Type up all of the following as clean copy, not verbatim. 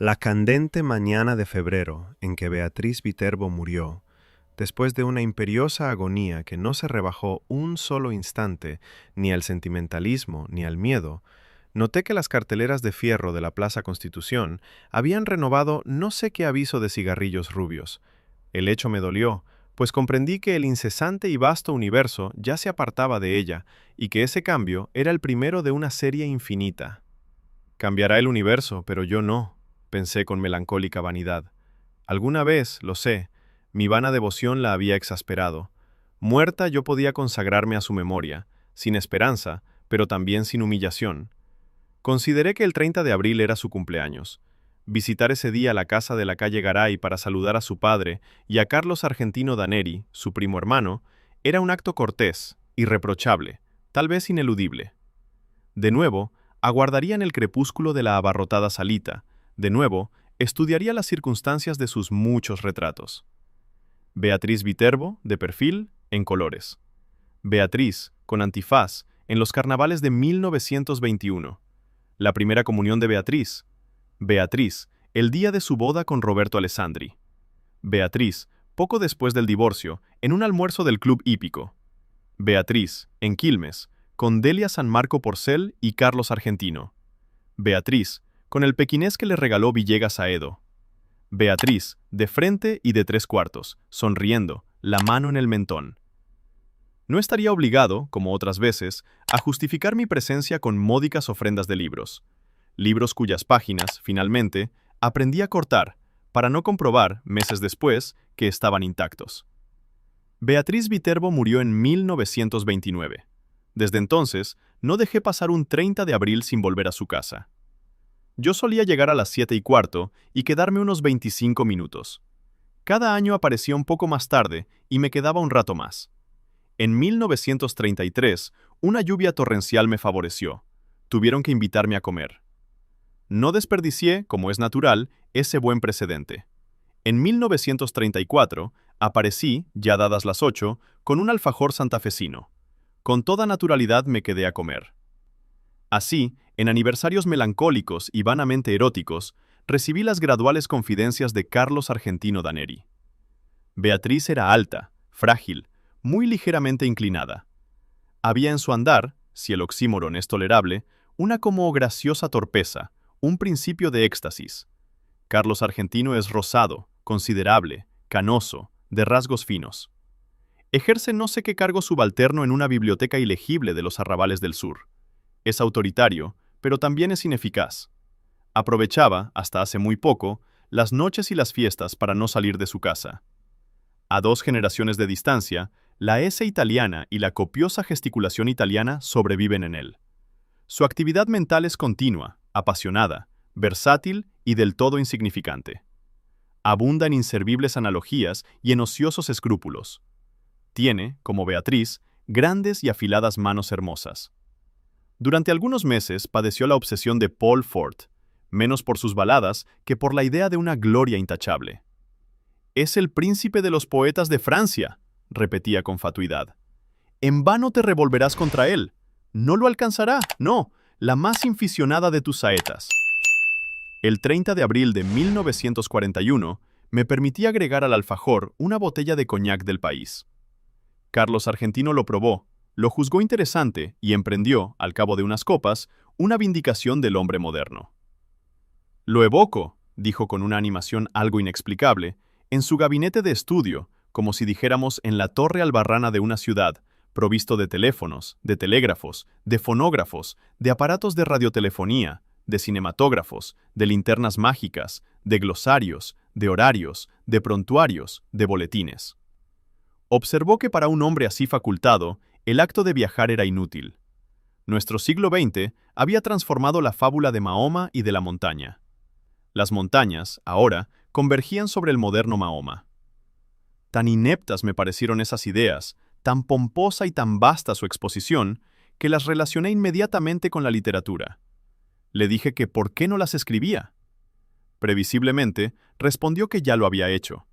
La candente mañana de febrero en que Beatriz Viterbo murió, después de una imperiosa agonía que no se rebajó un solo instante ni al sentimentalismo ni al miedo, noté que las carteleras de fierro de la Plaza Constitución habían renovado no sé qué aviso de cigarrillos rubios. El hecho me dolió, pues comprendí que el incesante y vasto universo ya se apartaba de ella y que ese cambio era el primero de una serie infinita. Cambiará el universo, pero yo no, pensé con melancólica vanidad. Alguna vez, lo sé, mi vana devoción la había exasperado. Muerta yo podía consagrarme a su memoria, sin esperanza, pero también sin humillación. Consideré que el 30 de abril era su cumpleaños. Visitar ese día la casa de la calle Garay para saludar a su padre y a Carlos Argentino Daneri, su primo hermano, era un acto cortés, irreprochable, tal vez ineludible. De nuevo, aguardaría en el crepúsculo de la abarrotada salita. De nuevo, estudiaría las circunstancias de sus muchos retratos. Beatriz Viterbo, de perfil, en colores. Beatriz, con antifaz, en los carnavales de 1921. La primera comunión de Beatriz. Beatriz, el día de su boda con Roberto Alessandri. Beatriz, poco después del divorcio, en un almuerzo del Club Hípico. Beatriz, en Quilmes, con Delia San Marco Porcel y Carlos Argentino. Beatriz, con el pequinés que le regaló Villegas a Edo. Beatriz, de frente y de 3/4, sonriendo, la mano en el mentón. No estaría obligado, como otras veces, a justificar mi presencia con módicas ofrendas de libros. Libros cuyas páginas, finalmente, aprendí a cortar, para no comprobar, meses después, que estaban intactos. Beatriz Viterbo murió en 1929. Desde entonces, no dejé pasar un 30 de abril sin volver a su casa. Yo solía llegar a las 7:15 y quedarme unos 25 minutos. Cada año aparecía un poco más tarde y me quedaba un rato más. En 1933, una lluvia torrencial me favoreció. Tuvieron que invitarme a comer. No desperdicié, como es natural, ese buen precedente. En 1934, aparecí, ya dadas las 8, con un alfajor santafesino. Con toda naturalidad me quedé a comer. Así, en aniversarios melancólicos y vanamente eróticos, recibí las graduales confidencias de Carlos Argentino Daneri. Beatriz era alta, frágil, muy ligeramente inclinada. Había en su andar, si el oxímoron es tolerable, una como graciosa torpeza, un principio de éxtasis. Carlos Argentino es rosado, considerable, canoso, de rasgos finos. Ejerce no sé qué cargo subalterno en una biblioteca ilegible de los arrabales del sur. Es autoritario, pero también es ineficaz. Aprovechaba, hasta hace muy poco, las noches y las fiestas para no salir de su casa. A 2 generaciones de distancia, la S italiana y la copiosa gesticulación italiana sobreviven en él. Su actividad mental es continua, apasionada, versátil y del todo insignificante. Abunda en inservibles analogías y en ociosos escrúpulos. Tiene, como Beatriz, grandes y afiladas manos hermosas. Durante algunos meses padeció la obsesión de Paul Fort, menos por sus baladas que por la idea de una gloria intachable. «Es el príncipe de los poetas de Francia», repetía con fatuidad. «En vano te revolverás contra él. No lo alcanzará, no, la más inficionada de tus saetas». El 30 de abril de 1941 me permití agregar al alfajor una botella de coñac del país. Carlos Argentino lo probó, lo juzgó interesante y emprendió, al cabo de unas copas, una vindicación del hombre moderno. «Lo evoco», dijo con una animación algo inexplicable, en su gabinete de estudio, como si dijéramos en la torre albarrana de una ciudad, provisto de teléfonos, de telégrafos, de fonógrafos, de aparatos de radiotelefonía, de cinematógrafos, de linternas mágicas, de glosarios, de horarios, de prontuarios, de boletines. Observó que para un hombre así facultado, el acto de viajar era inútil. Nuestro siglo XX había transformado la fábula de Mahoma y de la montaña. Las montañas, ahora, convergían sobre el moderno Mahoma. Tan ineptas me parecieron esas ideas, tan pomposa y tan vasta su exposición, que las relacioné inmediatamente con la literatura. Le dije que ¿por qué no las escribía? Previsiblemente, respondió que ya lo había hecho.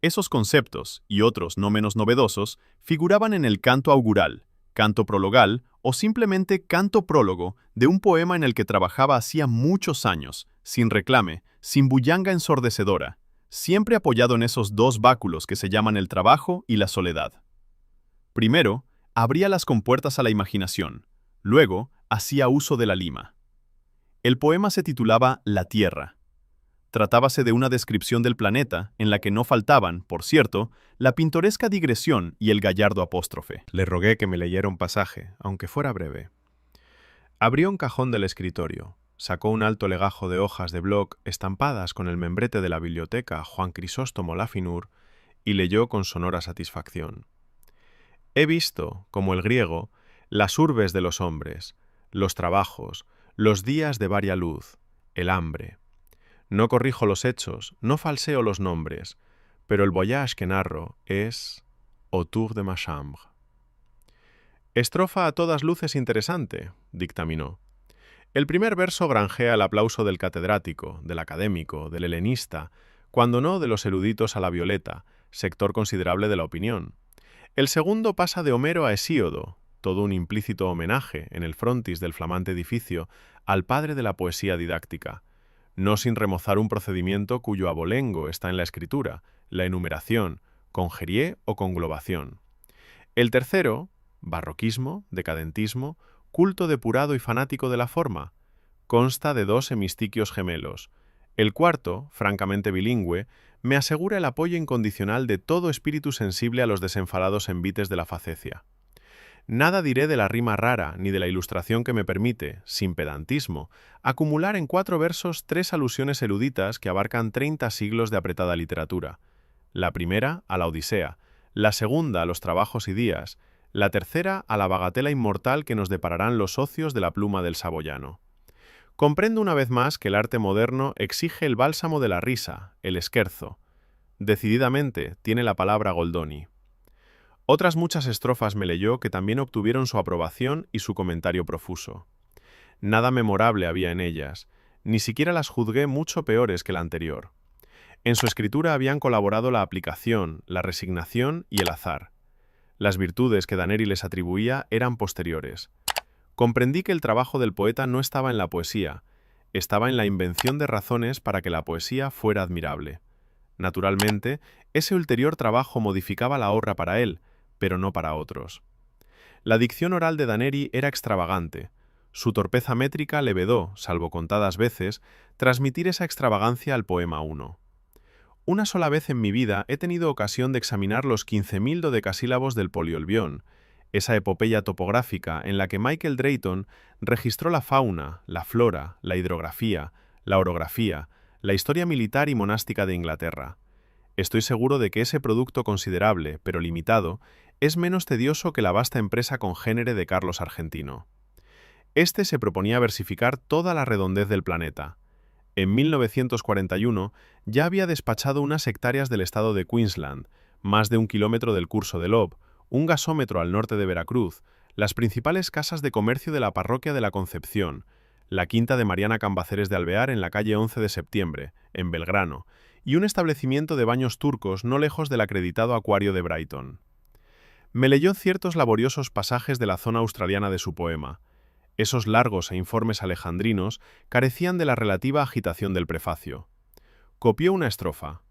Esos conceptos, y otros no menos novedosos, figuraban en el canto augural, canto prologal o simplemente canto prólogo de un poema en el que trabajaba hacía muchos años, sin reclame, sin bullanga ensordecedora, siempre apoyado en esos dos báculos que se llaman el trabajo y la soledad. Primero, abría las compuertas a la imaginación, luego hacía uso de la lima. El poema se titulaba La Tierra. Tratábase de una descripción del planeta en la que no faltaban, por cierto, la pintoresca digresión y el gallardo apóstrofe. Le rogué que me leyera un pasaje, aunque fuera breve. Abrió un cajón del escritorio, sacó un alto legajo de hojas de bloc estampadas con el membrete de la biblioteca Juan Crisóstomo Lafinur y leyó con sonora satisfacción. He visto, como el griego, las urbes de los hombres, los trabajos, los días de varia luz, el hambre. No corrijo los hechos, no falseo los nombres, pero el voyage que narro es Autour de ma chambre. Estrofa a todas luces interesante, dictaminó. El primer verso granjea el aplauso del catedrático, del académico, del helenista, cuando no de los eruditos a la Violeta, sector considerable de la opinión. El segundo pasa de Homero a Hesíodo, todo un implícito homenaje, en el frontis del flamante edificio, al padre de la poesía didáctica, no sin remozar un procedimiento cuyo abolengo está en la escritura, la enumeración, congerie o conglobación. El tercero, barroquismo, decadentismo, culto depurado y fanático de la forma, consta de dos hemistiquios gemelos. El cuarto, francamente bilingüe, me asegura el apoyo incondicional de todo espíritu sensible a los desenfadados envites de la facecia. Nada diré de la rima rara ni de la ilustración que me permite, sin pedantismo, acumular en 4 versos 3 alusiones eruditas que abarcan 30 siglos de apretada literatura. La primera, a la Odisea, la segunda, a los trabajos y días, la tercera, a la bagatela inmortal que nos depararán los ocios de la pluma del saboyano. Comprendo una vez más que el arte moderno exige el bálsamo de la risa, el scherzo. Decididamente tiene la palabra Goldoni. Otras muchas estrofas me leyó que también obtuvieron su aprobación y su comentario profuso. Nada memorable había en ellas, ni siquiera las juzgué mucho peores que la anterior. En su escritura habían colaborado la aplicación, la resignación y el azar. Las virtudes que Daneri les atribuía eran posteriores. Comprendí que el trabajo del poeta no estaba en la poesía, estaba en la invención de razones para que la poesía fuera admirable. Naturalmente, ese ulterior trabajo modificaba la obra para él, pero no para otros. La dicción oral de Daneri era extravagante. Su torpeza métrica le vedó, salvo contadas veces, transmitir esa extravagancia al poema 1. Una sola vez en mi vida he tenido ocasión de examinar los 15.000 dodecasílabos del Poliolbión, esa epopeya topográfica en la que Michael Drayton registró la fauna, la flora, la hidrografía, la orografía, la historia militar y monástica de Inglaterra. Estoy seguro de que ese producto considerable, pero limitado, es menos tedioso que la vasta empresa congénere de Carlos Argentino. Este se proponía versificar toda la redondez del planeta. En 1941 ya había despachado unas hectáreas del estado de Queensland, más de 1 kilómetro del curso del Ob, un gasómetro al norte de Veracruz, las principales casas de comercio de la parroquia de la Concepción, la quinta de Mariana Cambaceres de Alvear en la calle 11 de septiembre, en Belgrano, y un establecimiento de baños turcos no lejos del acreditado acuario de Brighton. Me leyó ciertos laboriosos pasajes de la zona australiana de su poema. Esos largos e informes alejandrinos carecían de la relativa agitación del prefacio. Copió una estrofa.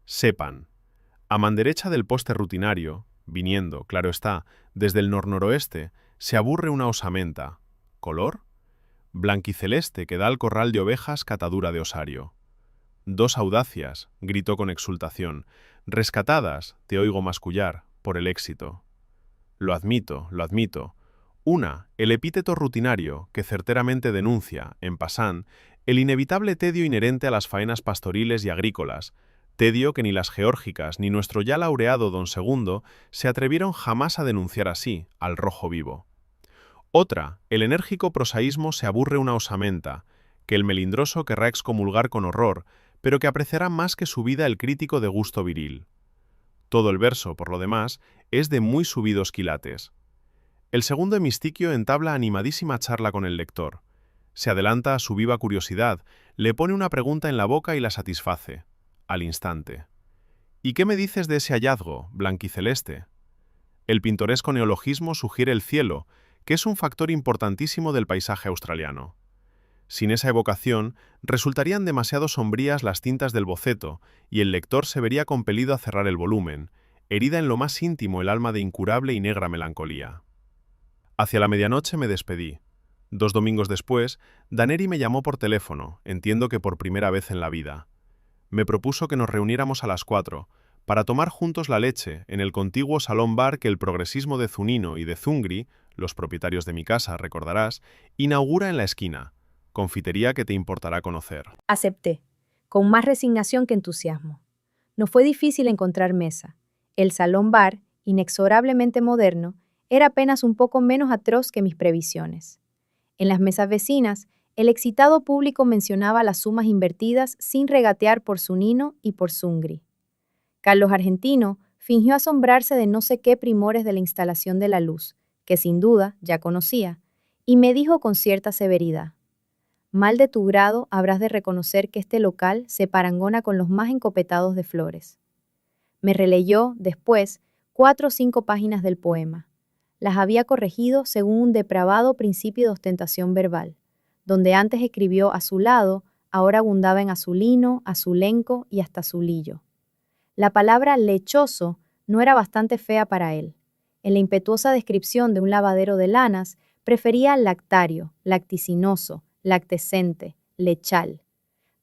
Sepan. A manderecha del poste rutinario, viniendo, claro está, desde el nor-noroeste, se aburre una osamenta. ¿Color? Blanquiceleste que da al corral de ovejas catadura de osario. 2 audacias, gritó con exultación, rescatadas, te oigo mascullar, por el éxito. Lo admito, lo admito. Una, el epíteto rutinario, que certeramente denuncia, en passant, el inevitable tedio inherente a las faenas pastoriles y agrícolas, tedio que ni las geórgicas ni nuestro ya laureado don Segundo se atrevieron jamás a denunciar así, al rojo vivo. Otra, el enérgico prosaísmo se aburre una osamenta, que el melindroso querrá excomulgar con horror, pero que apreciará más que su vida el crítico de gusto viril. Todo el verso, por lo demás, es de muy subidos quilates. El segundo hemistiquio entabla animadísima charla con el lector. Se adelanta a su viva curiosidad, le pone una pregunta en la boca y la satisface, al instante. ¿Y qué me dices de ese hallazgo, blanquiceleste? El pintoresco neologismo sugiere el cielo, que es un factor importantísimo del paisaje australiano. Sin esa evocación, resultarían demasiado sombrías las tintas del boceto, y el lector se vería compelido a cerrar el volumen, herida en lo más íntimo el alma de incurable y negra melancolía. Hacia la medianoche me despedí. 2 domingos después, Daneri me llamó por teléfono, entiendo que por primera vez en la vida. Me propuso que nos reuniéramos a las 4, para tomar juntos la leche en el contiguo salón bar que el progresismo de Zunino y de Zungri, los propietarios de mi casa, recordarás, inaugura en la esquina, confitería que te importará conocer. Acepté, con más resignación que entusiasmo. No fue difícil encontrar mesa. El salón bar, inexorablemente moderno, era apenas un poco menos atroz que mis previsiones. En las mesas vecinas, el excitado público mencionaba las sumas invertidas sin regatear por Zunino y por Zungri. Carlos Argentino fingió asombrarse de no sé qué primores de la instalación de la luz, que sin duda ya conocía, y me dijo con cierta severidad: mal de tu grado habrás de reconocer que este local se parangona con los más encopetados de Flores. Me releyó, después, 4 o 5 páginas del poema. Las había corregido según un depravado principio de ostentación verbal. Donde antes escribió azulado, ahora abundaba en azulino, azulenco y hasta azulillo. La palabra lechoso no era bastante fea para él. En la impetuosa descripción de un lavadero de lanas, prefería lactario, lacticinoso, lactescente, lechal.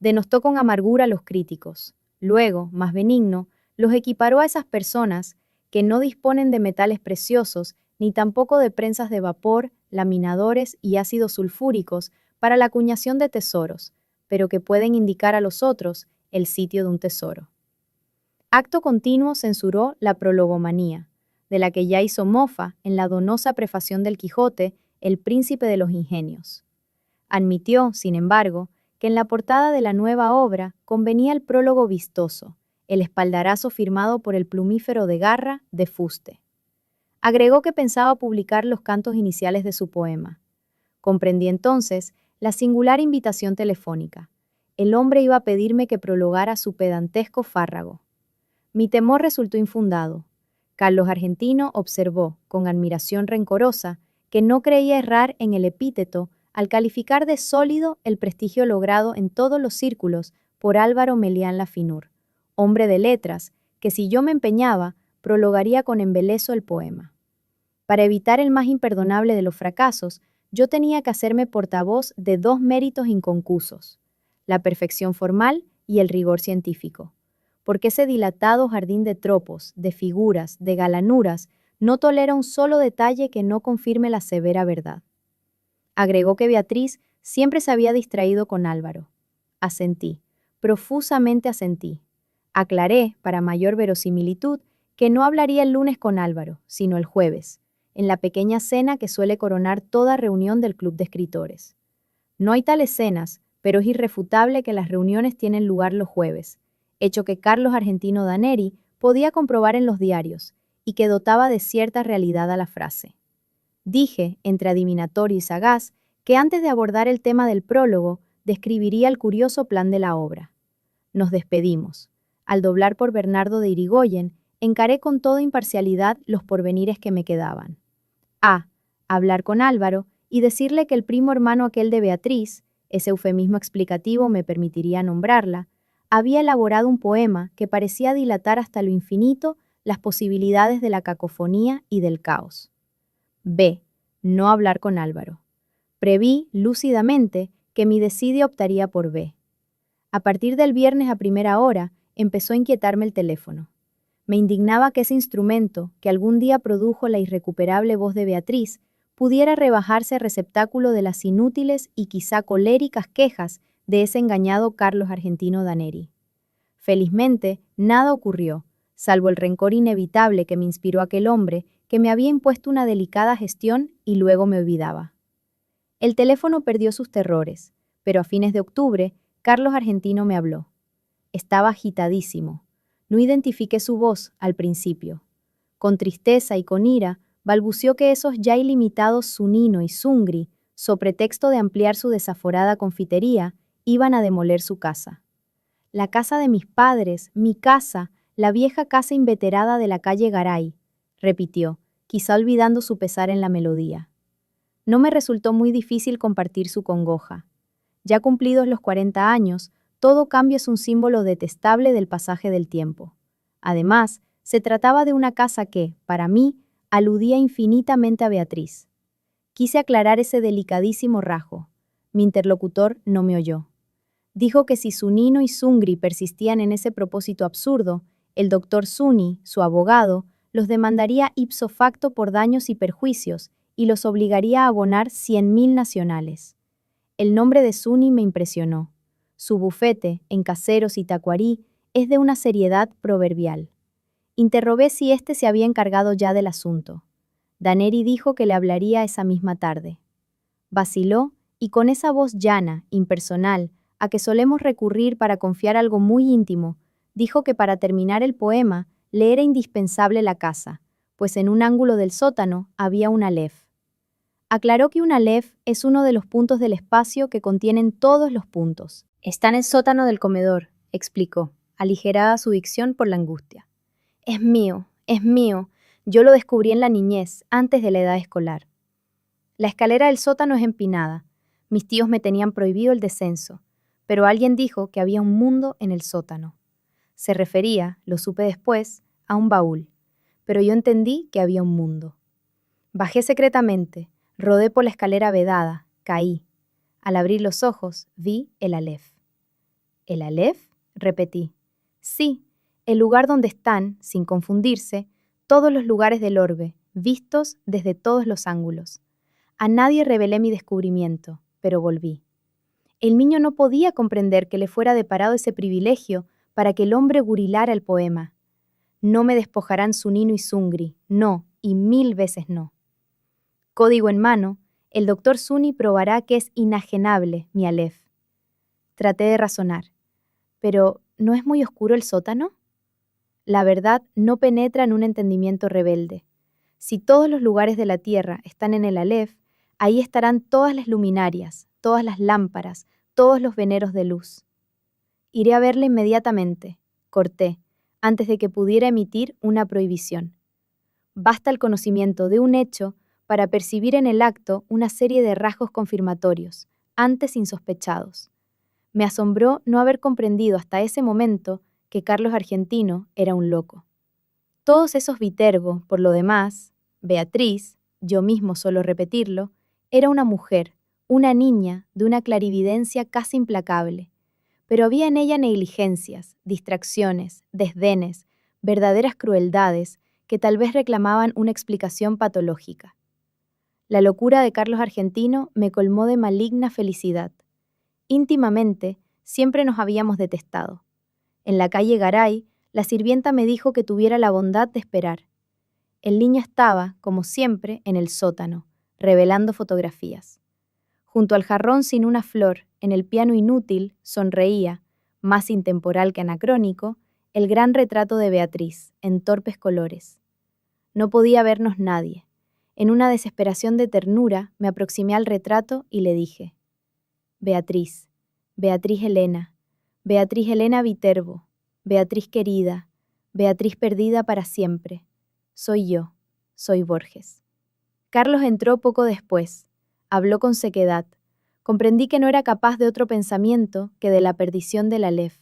Denostó con amargura a los críticos. Luego, más benigno, los equiparó a esas personas que no disponen de metales preciosos ni tampoco de prensas de vapor, laminadores y ácidos sulfúricos para la acuñación de tesoros, pero que pueden indicar a los otros el sitio de un tesoro. Acto continuo censuró la prologomanía, de la que ya hizo mofa en la donosa prefación del Quijote, El Príncipe de los Ingenios. Admitió, sin embargo, que en la portada de la nueva obra convenía el prólogo vistoso, el espaldarazo firmado por el plumífero de Garra de Fuste. Agregó que pensaba publicar los cantos iniciales de su poema. Comprendí entonces la singular invitación telefónica. El hombre iba a pedirme que prologara su pedantesco fárrago. Mi temor resultó infundado. Carlos Argentino observó, con admiración rencorosa, que no creía errar en el epíteto al calificar de sólido el prestigio logrado en todos los círculos por Álvaro Melián Lafinur, hombre de letras, que si yo me empeñaba, prologaría con embeleso el poema. Para evitar el más imperdonable de los fracasos, yo tenía que hacerme portavoz de 2 méritos inconcusos: la perfección formal y el rigor científico. Porque ese dilatado jardín de tropos, de figuras, de galanuras, no tolera un solo detalle que no confirme la severa verdad. Agregó que Beatriz siempre se había distraído con Álvaro. Asentí, profusamente asentí. Aclaré, para mayor verosimilitud, que no hablaría el lunes con Álvaro, sino el jueves, en la pequeña cena que suele coronar toda reunión del club de escritores. No hay tales cenas, pero es irrefutable que las reuniones tienen lugar los jueves, hecho que Carlos Argentino Daneri podía comprobar en los diarios, y que dotaba de cierta realidad a la frase. Dije, entre adivinatorio y sagaz, que antes de abordar el tema del prólogo, describiría el curioso plan de la obra. Nos despedimos. Al doblar por Bernardo de Irigoyen, encaré con toda imparcialidad los porvenires que me quedaban. A. Hablar con Álvaro y decirle que el primo hermano aquel de Beatriz, ese eufemismo explicativo me permitiría nombrarla, había elaborado un poema que parecía dilatar hasta lo infinito las posibilidades de la cacofonía y del caos. B. No hablar con Álvaro. Preví, lúcidamente, que mi desidia optaría por B. A partir del viernes a primera hora, empezó a inquietarme el teléfono. Me indignaba que ese instrumento, que algún día produjo la irrecuperable voz de Beatriz, pudiera rebajarse receptáculo de las inútiles y quizá coléricas quejas de ese engañado Carlos Argentino Daneri. Felizmente, nada ocurrió, salvo el rencor inevitable que me inspiró aquel hombre que me había impuesto una delicada gestión y luego me olvidaba. El teléfono perdió sus terrores, pero a fines de octubre, Carlos Argentino me habló. Estaba agitadísimo. No identifiqué su voz al principio. Con tristeza y con ira, balbució que esos ya ilimitados Zunino y Zungri, so pretexto de ampliar su desaforada confitería, iban a demoler su casa. La casa de mis padres, mi casa, la vieja casa inveterada de la calle Garay, repitió, quizá olvidando su pesar en la melodía. No me resultó muy difícil compartir su congoja. Ya cumplidos los 40 años, todo cambio es un símbolo detestable del pasaje del tiempo. Además, se trataba de una casa que, para mí, aludía infinitamente a Beatriz. Quise aclarar ese delicadísimo rasgo. Mi interlocutor no me oyó. Dijo que si Zunino y Zungri persistían en ese propósito absurdo, el doctor Zuni, su abogado, los demandaría ipso facto por daños y perjuicios y los obligaría a abonar 100.000 nacionales. El nombre de Zuni me impresionó. Su bufete, en Caseros y Tacuarí, es de una seriedad proverbial. Interrogué si éste se había encargado ya del asunto. Daneri dijo que le hablaría esa misma tarde. Vaciló y con esa voz llana, impersonal, a que solemos recurrir para confiar algo muy íntimo, dijo que para terminar el poema le era indispensable la casa, pues en un ángulo del sótano había un alef. Aclaró que un alef es uno de los puntos del espacio que contienen todos los puntos. Está en el sótano del comedor, explicó, aligerada su dicción por la angustia. Es mío, yo lo descubrí en la niñez, antes de la edad escolar. La escalera del sótano es empinada. Mis tíos me tenían prohibido el descenso, pero alguien dijo que había un mundo en el sótano. Se refería, lo supe después, a un baúl, pero yo entendí que había un mundo. Bajé secretamente, rodé por la escalera vedada, caí. Al abrir los ojos, vi el alef. ¿El alef?, repetí. Sí, el lugar donde están, sin confundirse, todos los lugares del orbe, vistos desde todos los ángulos. A nadie revelé mi descubrimiento, pero volví. El niño no podía comprender que le fuera deparado ese privilegio para que el hombre gurilara el poema. No me despojarán Zunino y Zungri, no, y 1000 veces no. Código en mano, el doctor Zuni probará que es inajenable mi alef. Traté de razonar. Pero, ¿no es muy oscuro el sótano? La verdad no penetra en un entendimiento rebelde. Si todos los lugares de la tierra están en el alef, ahí estarán todas las luminarias, todas las lámparas, todos los veneros de luz. Iré a verle inmediatamente, corté, antes de que pudiera emitir una prohibición. Basta el conocimiento de un hecho para percibir en el acto una serie de rasgos confirmatorios, antes insospechados. Me asombró no haber comprendido hasta ese momento que Carlos Argentino era un loco. Todos esos Viterbo, por lo demás, Beatriz, yo mismo suelo repetirlo, era una mujer, una niña de una clarividencia casi implacable, pero había en ella negligencias, distracciones, desdenes, verdaderas crueldades que tal vez reclamaban una explicación patológica. La locura de Carlos Argentino me colmó de maligna felicidad. Íntimamente, siempre nos habíamos detestado. En la calle Garay, la sirvienta me dijo que tuviera la bondad de esperar. El niño estaba, como siempre, en el sótano, revelando fotografías. Junto al jarrón sin una flor, en el piano inútil, sonreía, más intemporal que anacrónico, el gran retrato de Beatriz, en torpes colores. No podía vernos nadie. En una desesperación de ternura, me aproximé al retrato y le dije: Beatriz, Beatriz Elena Viterbo, Beatriz querida, Beatriz perdida para siempre. Soy yo, soy Borges. Carlos entró poco después. Habló con sequedad. Comprendí que no era capaz de otro pensamiento que de la perdición del alef.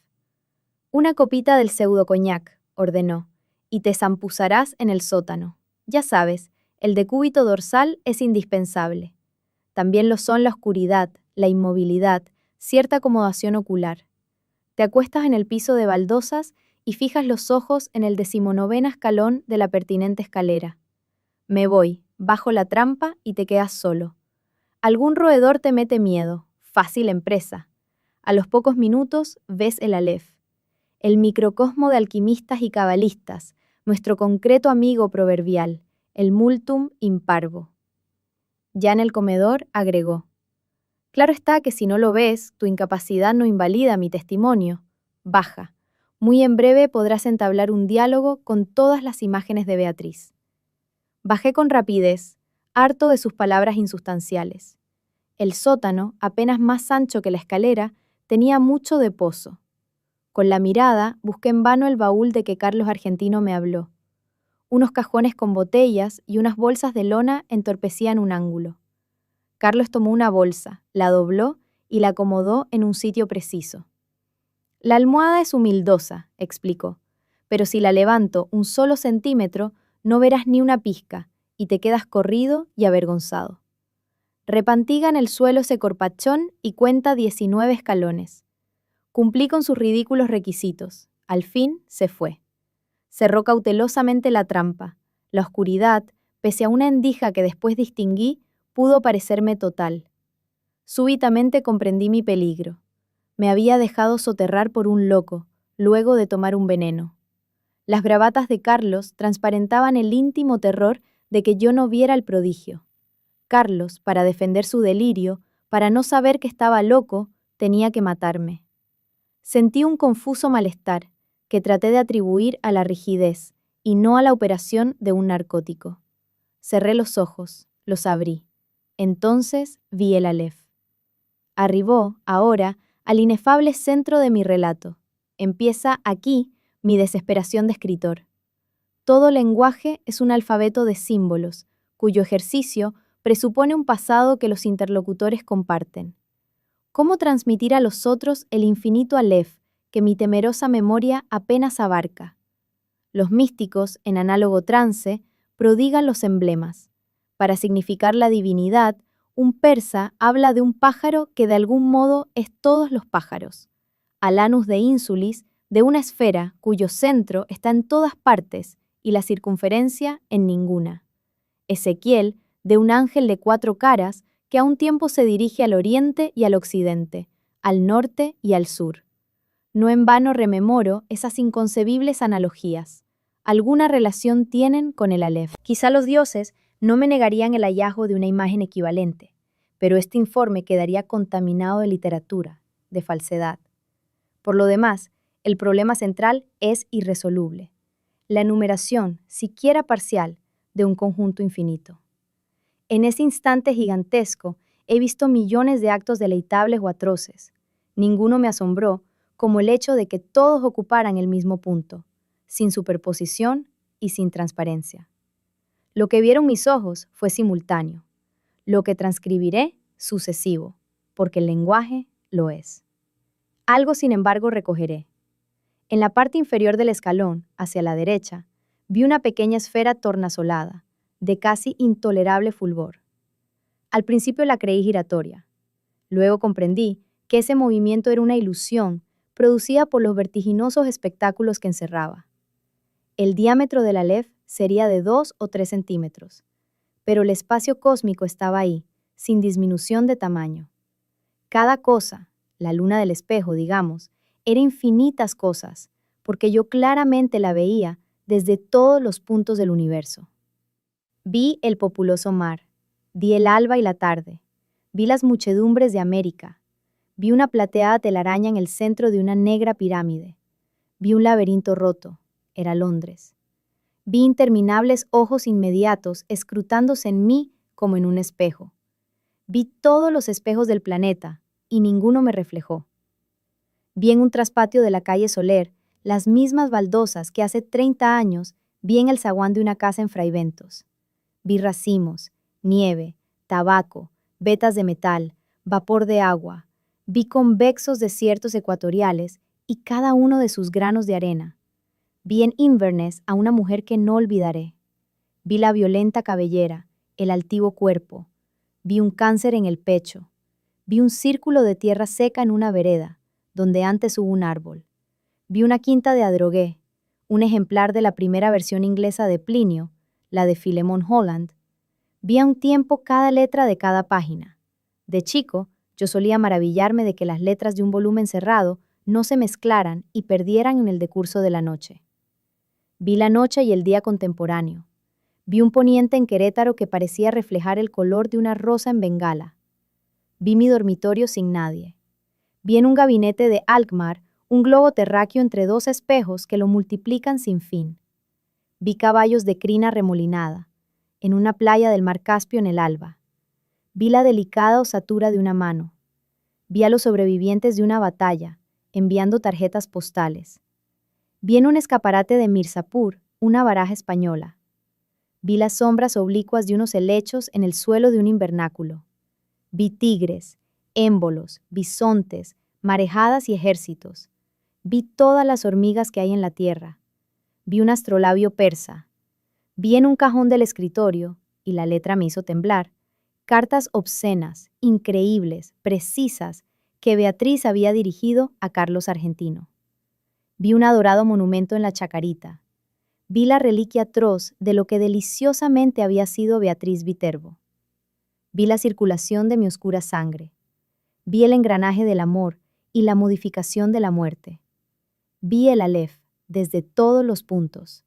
Una copita del pseudo-coñac, ordenó, y te zampuzarás en el sótano. Ya sabes, el decúbito dorsal es indispensable. También lo son la oscuridad, la inmovilidad, cierta acomodación ocular. Te acuestas en el piso de baldosas y fijas los ojos en el 19º escalón de la pertinente escalera. Me voy, bajo la trampa y te quedas solo. Algún roedor te mete miedo, fácil empresa. A los pocos minutos ves el alef, el microcosmo de alquimistas y cabalistas, nuestro concreto amigo proverbial, el multum in parvo. Ya en el comedor agregó: claro está que si no lo ves, tu incapacidad no invalida mi testimonio. Baja. Muy en breve podrás entablar un diálogo con todas las imágenes de Beatriz. Bajé con rapidez, harto de sus palabras insustanciales. El sótano, apenas más ancho que la escalera, tenía mucho de pozo. Con la mirada busqué en vano el baúl de que Carlos Argentino me habló. Unos cajones con botellas y unas bolsas de lona entorpecían un ángulo. Carlos tomó una bolsa, la dobló y la acomodó en un sitio preciso. La almohada es humildosa, explicó, pero si la levanto un solo centímetro, no verás ni una pizca y te quedas corrido y avergonzado. Repantiga en el suelo ese corpachón y cuenta 19 escalones. Cumplí con sus ridículos requisitos. Al fin se fue. Cerró cautelosamente la trampa. La oscuridad, pese a una endija que después distinguí, pudo parecerme total. Súbitamente comprendí mi peligro. Me había dejado soterrar por un loco, luego de tomar un veneno. Las bravatas de Carlos transparentaban el íntimo terror de que yo no viera el prodigio. Carlos, para defender su delirio, para no saber que estaba loco, tenía que matarme. Sentí un confuso malestar, que traté de atribuir a la rigidez, y no a la operación de un narcótico. Cerré los ojos, los abrí. Entonces vi el Aleph. Arribó, ahora, al inefable centro de mi relato. Empieza aquí mi desesperación de escritor. Todo lenguaje es un alfabeto de símbolos, cuyo ejercicio presupone un pasado que los interlocutores comparten. ¿Cómo transmitir a los otros el infinito Aleph que mi temerosa memoria apenas abarca? Los místicos, en análogo trance, prodigan los emblemas. Para significar la divinidad, un persa habla de un pájaro que de algún modo es todos los pájaros. Alanus de Insulis, de una esfera cuyo centro está en todas partes y la circunferencia en ninguna. Ezequiel, de un ángel de 4 caras que a un tiempo se dirige al oriente y al occidente, al norte y al sur. No en vano rememoro esas inconcebibles analogías. Alguna relación tienen con el Aleph. Quizá los dioses no me negarían el hallazgo de una imagen equivalente, pero este informe quedaría contaminado de literatura, de falsedad. Por lo demás, el problema central es irresoluble. La enumeración, siquiera parcial, de un conjunto infinito. En ese instante gigantesco, he visto millones de actos deleitables o atroces. Ninguno me asombró, como el hecho de que todos ocuparan el mismo punto, sin superposición y sin transparencia. Lo que vieron mis ojos fue simultáneo. Lo que transcribiré, sucesivo, porque el lenguaje lo es. Algo, sin embargo, recogeré. En la parte inferior del escalón, hacia la derecha, vi una pequeña esfera tornasolada, de casi intolerable fulgor. Al principio la creí giratoria. Luego comprendí que ese movimiento era una ilusión producida por los vertiginosos espectáculos que encerraba. El diámetro del Aleph sería de 2 o 3 centímetros, pero el espacio cósmico estaba ahí, sin disminución de tamaño. Cada cosa, la luna del espejo, digamos, era infinitas cosas, porque yo claramente la veía desde todos los puntos del universo. Vi el populoso mar, vi el alba y la tarde, vi las muchedumbres de América, vi una plateada telaraña en el centro de una negra pirámide, vi un laberinto roto, era Londres. Vi interminables ojos inmediatos escrutándose en mí como en un espejo. Vi todos los espejos del planeta y ninguno me reflejó. Vi en un traspatio de la calle Soler las mismas baldosas que hace 30 años vi en el zaguán de una casa en Fraiventos. Vi racimos, nieve, tabaco, vetas de metal, vapor de agua. Vi convexos desiertos ecuatoriales y cada uno de sus granos de arena. Vi en Inverness a una mujer que no olvidaré. Vi la violenta cabellera, el altivo cuerpo. Vi un cáncer en el pecho. Vi un círculo de tierra seca en una vereda, donde antes hubo un árbol. Vi una quinta de Adrogué, un ejemplar de la primera versión inglesa de Plinio, la de Philemon Holland. Vi a un tiempo cada letra de cada página. De chico, yo solía maravillarme de que las letras de un volumen cerrado no se mezclaran y perdieran en el decurso de la noche. Vi la noche y el día contemporáneo. Vi un poniente en Querétaro que parecía reflejar el color de una rosa en Bengala. Vi mi dormitorio sin nadie. Vi en un gabinete de Alkmaar un globo terráqueo entre 2 espejos que lo multiplican sin fin. Vi caballos de crina remolinada, en una playa del mar Caspio en el alba. Vi la delicada osatura de una mano. Vi a los sobrevivientes de una batalla, enviando tarjetas postales. Vi en un escaparate de Mirzapur una baraja española. Vi las sombras oblicuas de unos helechos en el suelo de un invernáculo. Vi tigres, émbolos, bisontes, marejadas y ejércitos. Vi todas las hormigas que hay en la tierra. Vi un astrolabio persa. Vi en un cajón del escritorio, y la letra me hizo temblar, cartas obscenas, increíbles, precisas, que Beatriz había dirigido a Carlos Argentino. Vi un adorado monumento en la Chacarita. Vi la reliquia atroz de lo que deliciosamente había sido Beatriz Viterbo. Vi la circulación de mi oscura sangre. Vi el engranaje del amor y la modificación de la muerte. Vi el Aleph desde todos los puntos.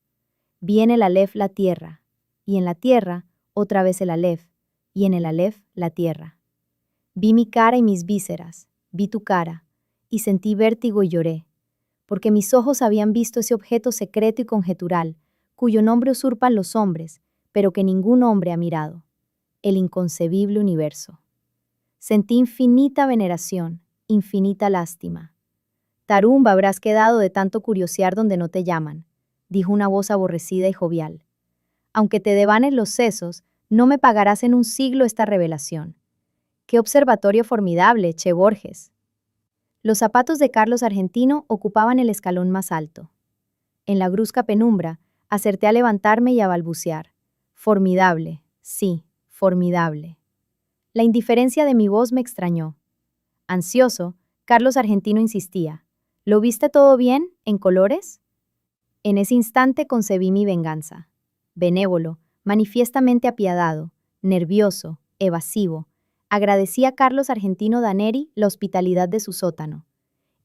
Vi en el Aleph la tierra, y en la tierra otra vez el Aleph, y en el Aleph la tierra. Vi mi cara y mis vísceras, vi tu cara, y sentí vértigo y lloré, porque mis ojos habían visto ese objeto secreto y conjetural, cuyo nombre usurpan los hombres, pero que ningún hombre ha mirado, el inconcebible universo. Sentí infinita veneración, infinita lástima. Tarumba, habrás quedado de tanto curiosear donde no te llaman, dijo una voz aborrecida y jovial. Aunque te devanes los sesos, no me pagarás en un siglo esta revelación. ¡Qué observatorio formidable, Che Borges! Los zapatos de Carlos Argentino ocupaban el escalón más alto. En la brusca penumbra, acerté a levantarme y a balbucear. Formidable, sí, formidable. La indiferencia de mi voz me extrañó. Ansioso, Carlos Argentino insistía. ¿Lo viste todo bien, en colores? En ese instante concebí mi venganza. Benévolo, manifiestamente apiadado, nervioso, evasivo, agradecí a Carlos Argentino Daneri la hospitalidad de su sótano,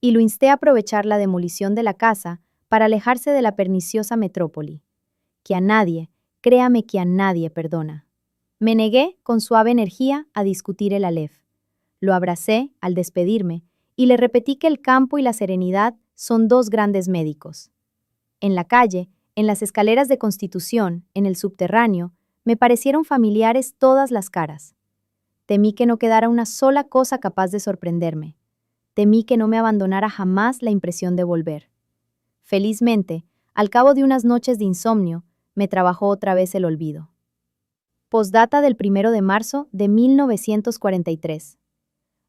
y lo insté a aprovechar la demolición de la casa para alejarse de la perniciosa metrópoli. Que a nadie, créame que a nadie perdona. Me negué, con suave energía, a discutir el Aleph. Lo abracé, al despedirme, y le repetí que el campo y la serenidad son dos grandes médicos. En la calle, en las escaleras de Constitución, en el subterráneo, me parecieron familiares todas las caras. Temí que no quedara una sola cosa capaz de sorprenderme. Temí que no me abandonara jamás la impresión de volver. Felizmente, al cabo de unas noches de insomnio, me trabajó otra vez el olvido. Postdata del 1 de marzo de 1943.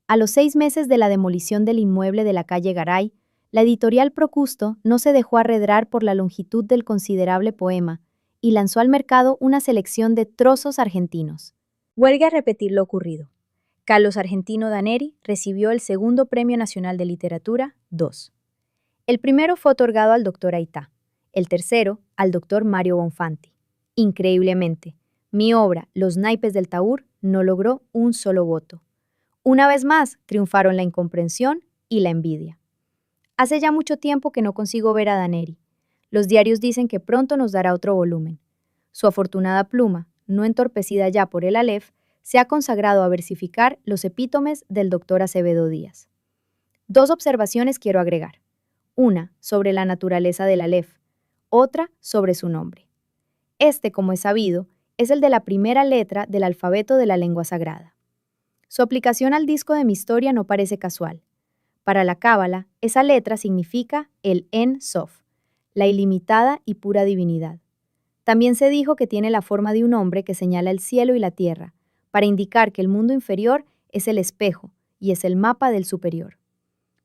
A los 6 meses de la demolición del inmueble de la calle Garay, la editorial Procusto no se dejó arredrar por la longitud del considerable poema y lanzó al mercado una selección de trozos argentinos. Huelga repetir lo ocurrido. Carlos Argentino Daneri recibió el segundo Premio Nacional de Literatura 2. El primero fue otorgado al doctor Aitá, el tercero al doctor Mario Bonfanti. Increíblemente, mi obra Los naipes del Taur no logró un solo voto. Una vez más, triunfaron la incomprensión y la envidia. Hace ya mucho tiempo que no consigo ver a Daneri. Los diarios dicen que pronto nos dará otro volumen. Su afortunada pluma, no entorpecida ya por el Aleph, se ha consagrado a versificar los epítomes del doctor Acevedo Díaz. 2 observaciones quiero agregar. Una sobre la naturaleza del Aleph, otra sobre su nombre. Este, como es sabido, es el de la primera letra del alfabeto de la lengua sagrada. Su aplicación al disco de mi historia no parece casual. Para la Cábala, esa letra significa el En Sof, la ilimitada y pura divinidad. También se dijo que tiene la forma de un hombre que señala el cielo y la tierra, para indicar que el mundo inferior es el espejo y es el mapa del superior.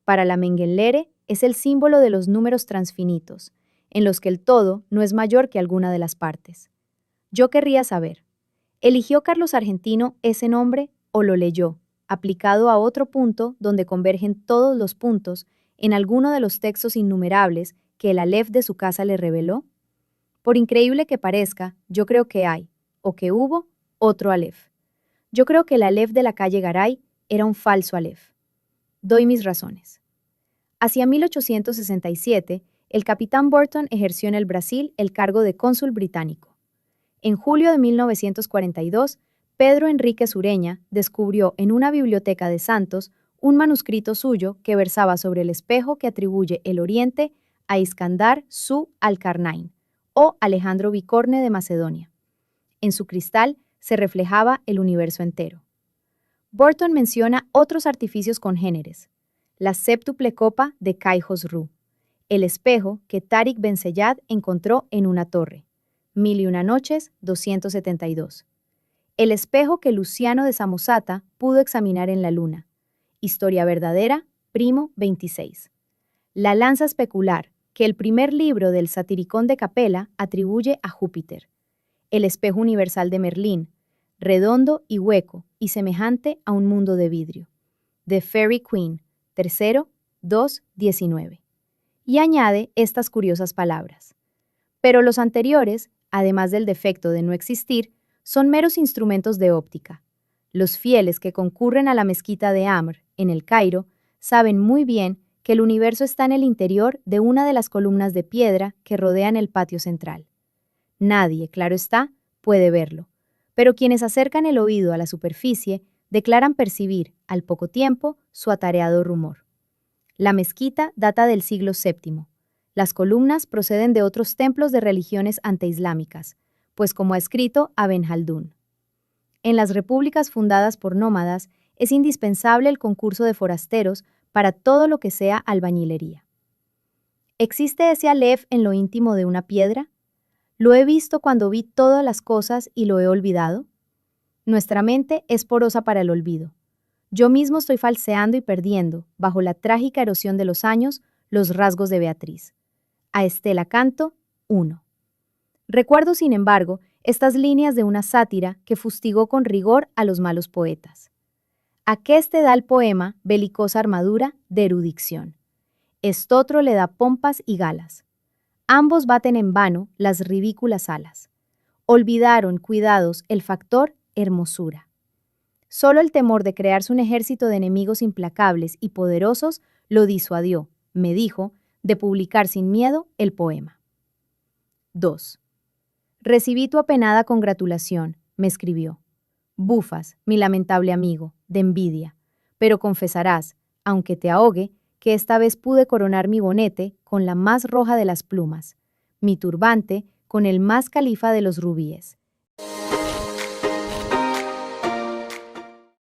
Para la Mengele es el símbolo de los números transfinitos, en los que el todo no es mayor que alguna de las partes. Yo querría saber, ¿eligió Carlos Argentino ese nombre o lo leyó, aplicado a otro punto donde convergen todos los puntos en alguno de los textos innumerables que el Aleph de su casa le reveló? Por increíble que parezca, yo creo que hay, o que hubo, otro Aleph. Yo creo que el Aleph de la calle Garay era un falso Aleph. Doy mis razones. Hacia 1867, el capitán Burton ejerció en el Brasil el cargo de cónsul británico. En julio de 1942, Pedro Enrique Sureña descubrió en una biblioteca de Santos un manuscrito suyo que versaba sobre el espejo que atribuye el Oriente a Iskandar su al-Karnain, o Alejandro Bicorne de Macedonia. En su cristal se reflejaba el universo entero. Burton menciona otros artificios congéneres: la séptuple copa de Kai-Khosrou, el espejo que Tariq Ben Zayed encontró en una torre, 1001 noches, 272. El espejo que Luciano de Samosata pudo examinar en la luna, Historia verdadera, primo 26. La lanza especular, que el primer libro del Satiricón de Capella atribuye a Júpiter. El espejo universal de Merlín, redondo y hueco y semejante a un mundo de vidrio. The Fairy Queen, tercero, 2:19. Y añade estas curiosas palabras. Pero los anteriores, además del defecto de no existir, son meros instrumentos de óptica. Los fieles que concurren a la mezquita de Amr, en el Cairo, saben muy bien que el universo está en el interior de una de las columnas de piedra que rodean el patio central. Nadie, claro está, puede verlo, pero quienes acercan el oído a la superficie declaran percibir, al poco tiempo, su atareado rumor. La mezquita data del siglo VII. Las columnas proceden de otros templos de religiones anteislámicas, pues como ha escrito Ibn Jaldún. En las repúblicas fundadas por nómadas es indispensable el concurso de forasteros para todo lo que sea albañilería. ¿Existe ese alef en lo íntimo de una piedra? ¿Lo he visto cuando vi todas las cosas y lo he olvidado? Nuestra mente es porosa para el olvido. Yo mismo estoy falseando y perdiendo, bajo la trágica erosión de los años, los rasgos de Beatriz. A Estela Canto, 1. Recuerdo, sin embargo, estas líneas de una sátira que fustigó con rigor a los malos poetas. Aqueste da al poema belicosa armadura de erudición. Estotro le da pompas y galas. Ambos baten en vano las ridículas alas. Olvidaron, cuidados, el factor hermosura. Solo el temor de crearse un ejército de enemigos implacables y poderosos lo disuadió, me dijo, de publicar sin miedo el poema. 2. Recibí tu apenada congratulación, me escribió. Bufas, mi lamentable amigo, de envidia, pero confesarás, aunque te ahogue, que esta vez pude coronar mi bonete con la más roja de las plumas, mi turbante con el más califa de los rubíes,